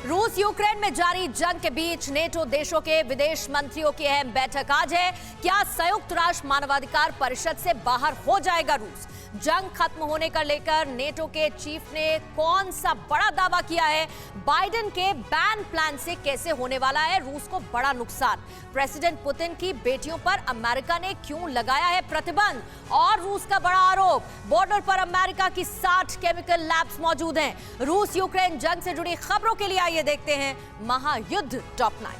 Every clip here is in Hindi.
रूस यूक्रेन में जारी जंग के बीच नेटो देशों के विदेश मंत्रियों की अहम बैठक आज है। क्या संयुक्त राष्ट्र मानवाधिकार परिषद से बाहर हो जाएगा रूस? जंग खत्म होने का लेकर नेटो के चीफ ने कौन सा बड़ा दावा किया है? बाइडेन के बैन प्लान से कैसे होने वाला है रूस को बड़ा नुकसान? प्रेसिडेंट पुतिन की बेटियों पर अमेरिका ने क्यों लगाया है प्रतिबंध? और रूस का बड़ा आरोप, बॉर्डर पर अमेरिका की 60 केमिकल लैब्स मौजूद हैं। रूस यूक्रेन जंग से जुड़ी खबरों के लिए आइए देखते हैं महायुद्ध टॉप 9।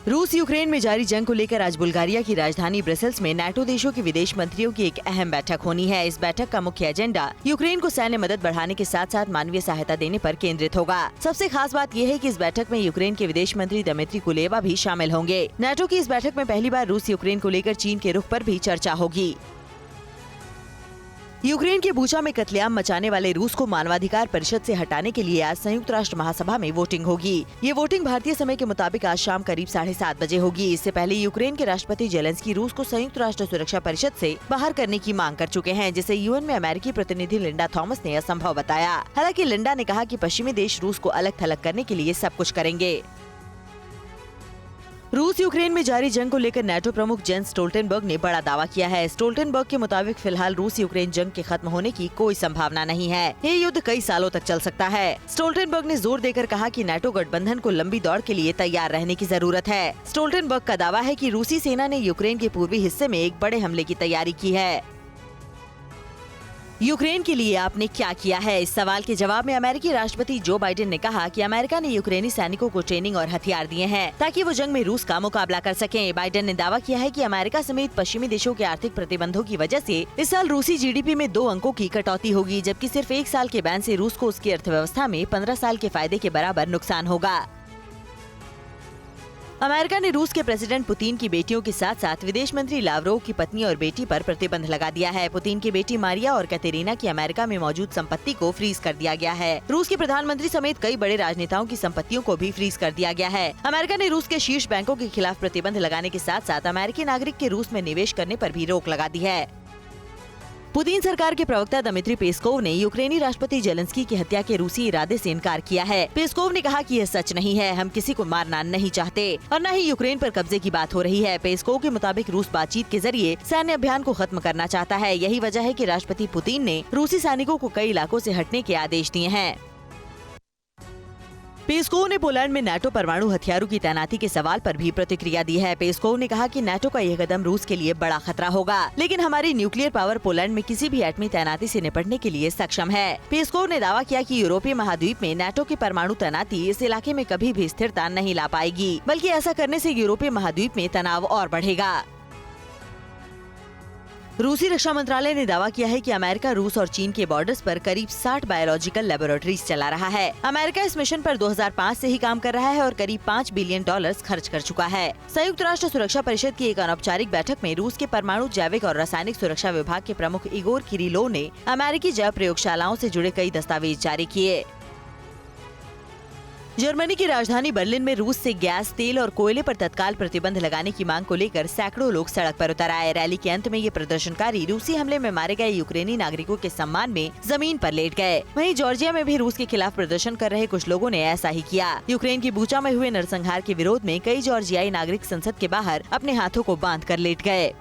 रूस यूक्रेन में जारी जंग को लेकर आज बुल्गारिया की राजधानी ब्रसेल्स में नाटो देशों के विदेश मंत्रियों की एक अहम बैठक होनी है। इस बैठक का मुख्य एजेंडा यूक्रेन को सैन्य मदद बढ़ाने के साथ साथ मानवीय सहायता देने पर केंद्रित होगा। सबसे खास बात यह है कि इस बैठक में यूक्रेन के विदेश मंत्री दिमित्री कुलेबा भी शामिल होंगे। नाटो की इस बैठक में पहली बार रूस यूक्रेन को लेकर चीन के रुख पर भी चर्चा होगी। यूक्रेन के बूचा में कत्लेआम मचाने वाले रूस को मानवाधिकार परिषद से हटाने के लिए आज संयुक्त राष्ट्र महासभा में वोटिंग होगी। ये वोटिंग भारतीय समय के मुताबिक आज शाम करीब 7:30 बजे होगी। इससे पहले यूक्रेन के राष्ट्रपति जेलेंस्की रूस को संयुक्त राष्ट्र सुरक्षा परिषद से बाहर करने की मांग कर चुके हैं, जिसे यूएन में अमेरिकी प्रतिनिधि लिंडा थॉमस ने असंभव बताया। हालांकि लिंडा ने कहा कि पश्चिमी देश रूस को अलग थलग करने के लिए सब कुछ करेंगे। रूस यूक्रेन में जारी जंग को लेकर नाटो प्रमुख जेंस स्टोल्टेनबर्ग ने बड़ा दावा किया है। स्टोल्टेनबर्ग के मुताबिक फिलहाल रूस यूक्रेन जंग के खत्म होने की कोई संभावना नहीं है। ये युद्ध कई सालों तक चल सकता है। स्टोल्टेनबर्ग ने जोर देकर कहा कि नाटो गठबंधन को लंबी दौड़ के लिए तैयार रहने की जरूरत है। स्टोल्टेनबर्ग का दावा है कि रूसी सेना ने यूक्रेन के पूर्वी हिस्से में एक बड़े हमले की तैयारी की है। यूक्रेन के लिए आपने क्या किया है? इस सवाल के जवाब में अमेरिकी राष्ट्रपति जो बाइडेन ने कहा कि अमेरिका ने यूक्रेनी सैनिकों को ट्रेनिंग और हथियार दिए हैं ताकि वो जंग में रूस का मुकाबला कर सकें। बाइडेन ने दावा किया है कि अमेरिका समेत पश्चिमी देशों के आर्थिक प्रतिबंधों की वजह से इस साल रूसी जीडीपी में 2 अंकों की कटौती होगी, जबकि सिर्फ 1 साल के बैन से रूस को उसकी अर्थव्यवस्था में 15 साल के फायदे के बराबर नुकसान होगा। अमेरिका ने रूस के प्रेसिडेंट पुतिन की बेटियों के साथ साथ विदेश मंत्री लावरोव की पत्नी और बेटी पर प्रतिबंध लगा दिया है। पुतिन की बेटी मारिया और कैटेरिना की अमेरिका में मौजूद संपत्ति को फ्रीज कर दिया गया है। रूस के प्रधानमंत्री समेत कई बड़े राजनेताओं की संपत्तियों को भी फ्रीज कर दिया गया है। अमेरिका ने रूस के शीर्ष बैंकों के खिलाफ प्रतिबंध लगाने के साथ साथ अमेरिकी नागरिक के रूस में निवेश करने पर भी रोक लगा दी है। पुतिन सरकार के प्रवक्ता दिमित्री पेस्कोव ने यूक्रेनी राष्ट्रपति जेलेंस्की की हत्या के रूसी इरादे से इनकार किया है। पेस्कोव ने कहा कि यह सच नहीं है, हम किसी को मारना नहीं चाहते और न ही यूक्रेन पर कब्जे की बात हो रही है। पेस्कोव के मुताबिक रूस बातचीत के जरिए सैन्य अभियान को खत्म करना चाहता है। यही वजह है कि राष्ट्रपति पुतिन ने रूसी सैनिकों को कई इलाकों से हटने के आदेश दिए हैं। पेस्कोव ने पोलैंड में नाटो परमाणु हथियारों की तैनाती के सवाल पर भी प्रतिक्रिया दी है। पेस्कोव ने कहा कि नाटो का यह कदम रूस के लिए बड़ा खतरा होगा, लेकिन हमारी न्यूक्लियर पावर पोलैंड में किसी भी एटमी तैनाती से निपटने के लिए सक्षम है। पेस्कोव ने दावा किया कि यूरोपीय महाद्वीप में नाटो की परमाणु तैनाती इस इलाके में कभी भी स्थिरता नहीं ला पाएगी, बल्कि ऐसा करने से यूरोपीय महाद्वीप में तनाव और बढ़ेगा। रूसी रक्षा मंत्रालय ने दावा किया है कि अमेरिका रूस और चीन के बॉर्डर्स पर करीब 60 बायोलॉजिकल लेबोरेटरीज चला रहा है। अमेरिका इस मिशन पर 2005 से ही काम कर रहा है और करीब $5 बिलियन खर्च कर चुका है। संयुक्त राष्ट्र सुरक्षा परिषद की एक अनौपचारिक बैठक में रूस के परमाणु, जैविक और रासायनिक सुरक्षा विभाग के प्रमुख इगोर किरिलोव ने अमेरिकी जैव प्रयोगशालाओं से जुड़े कई दस्तावेज जारी किए। जर्मनी की राजधानी बर्लिन में रूस से गैस, तेल और कोयले पर तत्काल प्रतिबंध लगाने की मांग को लेकर सैकड़ों लोग सड़क पर उतर आए। रैली के अंत में ये प्रदर्शनकारी रूसी हमले में मारे गए यूक्रेनी नागरिकों के सम्मान में जमीन पर लेट गए। वहीं जॉर्जिया में भी रूस के खिलाफ प्रदर्शन कर रहे कुछ लोगों ने ऐसा ही किया। यूक्रेन की बूचा में हुए नरसंहार के विरोध में कई जॉर्जियाई नागरिक संसद के बाहर अपने हाथों को बांध कर लेट गए।